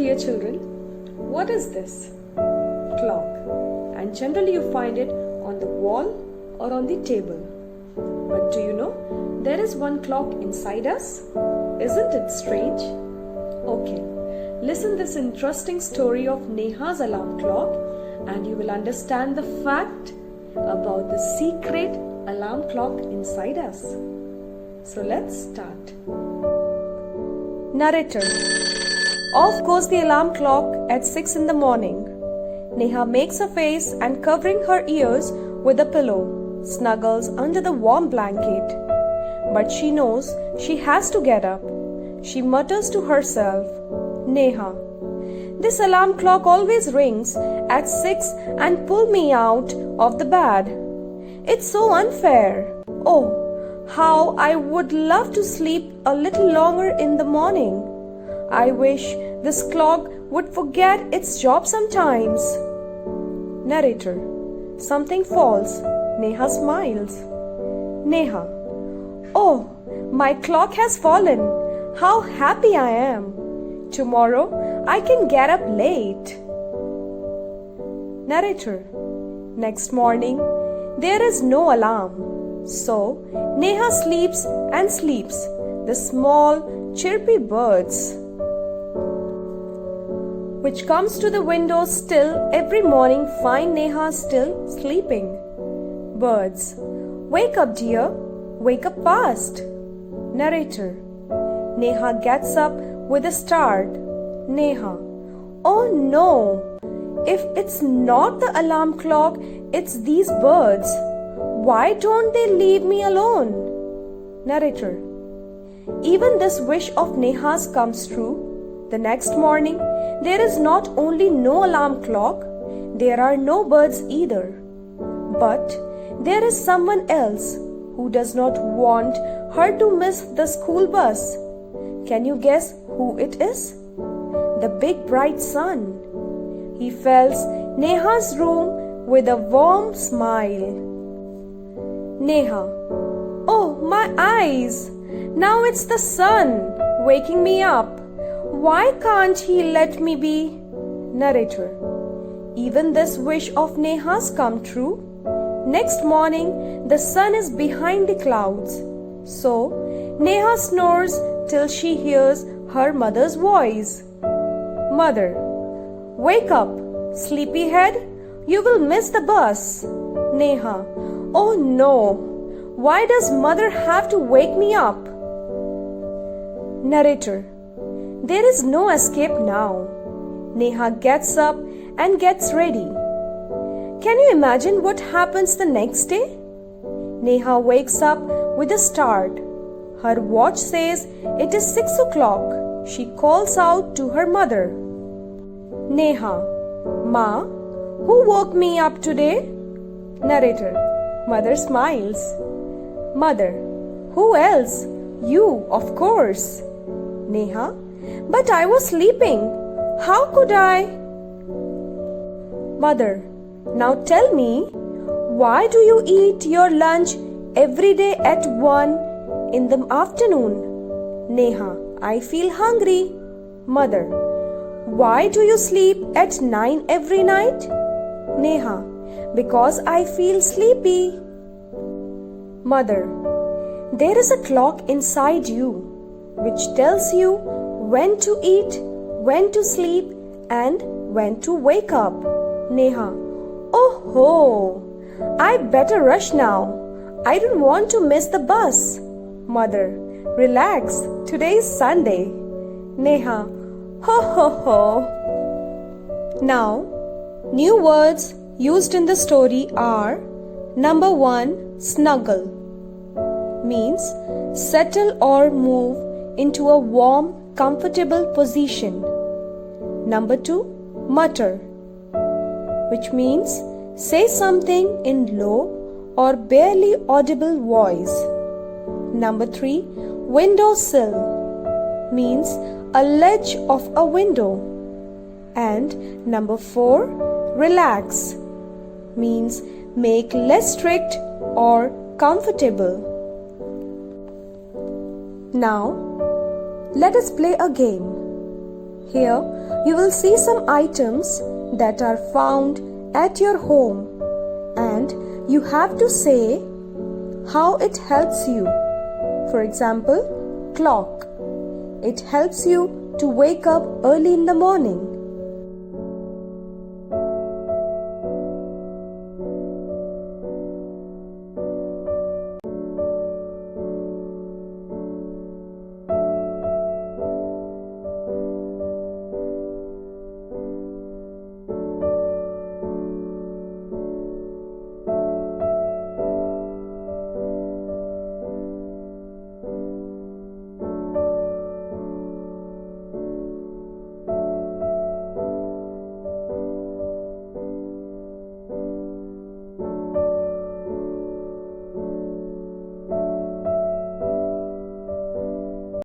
dear children, what is this? Clock. And generally you find it on the wall or on the table. But do you know, there is one clock inside us? Isn't it strange? Okay, listen this interesting story of Neha's alarm clock and you will understand the fact about the secret alarm clock inside us. So let's start. Narrator. Off goes the alarm clock at 6 in the morning. Neha makes a face and covering her ears with a pillow, snuggles under the warm blanket. But she knows she has to get up. She mutters to herself, Neha, this alarm clock always rings at 6 and pull me out of the bed. It's so unfair. Oh, how I would love to sleep a little longer in the morning. I wish this clock would forget its job sometimes. Narrator. Something falls. Neha smiles. Neha. Oh, my clock has fallen. How happy I am. Tomorrow I can get up late. Narrator. Next morning, there is no alarm. So, Neha sleeps and sleeps, the small, chirpy birds, which comes to the window still every morning find Neha still sleeping. Birds, wake up dear, wake up fast. Narrator. Neha gets up with a start. Neha. Oh no! If it's not the alarm clock, it's these birds. Why don't they leave me alone? Narrator. Even this wish of Neha's comes true. The next morning, there is not only no alarm clock, there are no birds either. But there is someone else who does not want her to miss the school bus. Can you guess who it is? The big bright sun. He fills Neha's room with a warm smile. Neha. Oh, my eyes! Now it's the sun waking me up. Why can't he let me be? Narrator. Even this wish of Neha's come true. Next morning, the sun is behind the clouds. So, Neha snores till she hears her mother's voice. Mother. Wake up, sleepyhead. You will miss the bus. Neha. Oh no! Why does mother have to wake me up? Narrator. There is no escape now. Neha gets up and gets ready. Can you imagine what happens the next day? Neha wakes up with a start. Her watch says it is 6 o'clock. She calls out to her mother. Neha. Ma, who woke me up today? Narrator. Mother smiles. Mother. Who else? You, of course. Neha. But I was sleeping. How could I? Mother. Now tell me, why do you eat your lunch every day at 1 in the afternoon? Neha. I feel hungry. Mother. Why do you sleep at 9 every night? Neha. Because I feel sleepy. Mother. There is a clock inside you which tells you when to eat, when to sleep and when to wake up. Neha. Oh ho! I better rush now. I don't want to miss the bus. Mother. Relax. Today is Sunday. Neha. Ho ho ho! Now, new words used in the story are number 1, snuggle, means settle or move into a warm, comfortable position. Number 2, mutter, which means say something in low or barely audible voice. Number 3, window sill, means a ledge of a window. And number 4, relax, means make less strict or comfortable. Now, let us play a game. Here you will see some items that are found at your home, and you have to say how it helps you. For example, clock. It helps you to wake up early in the morning.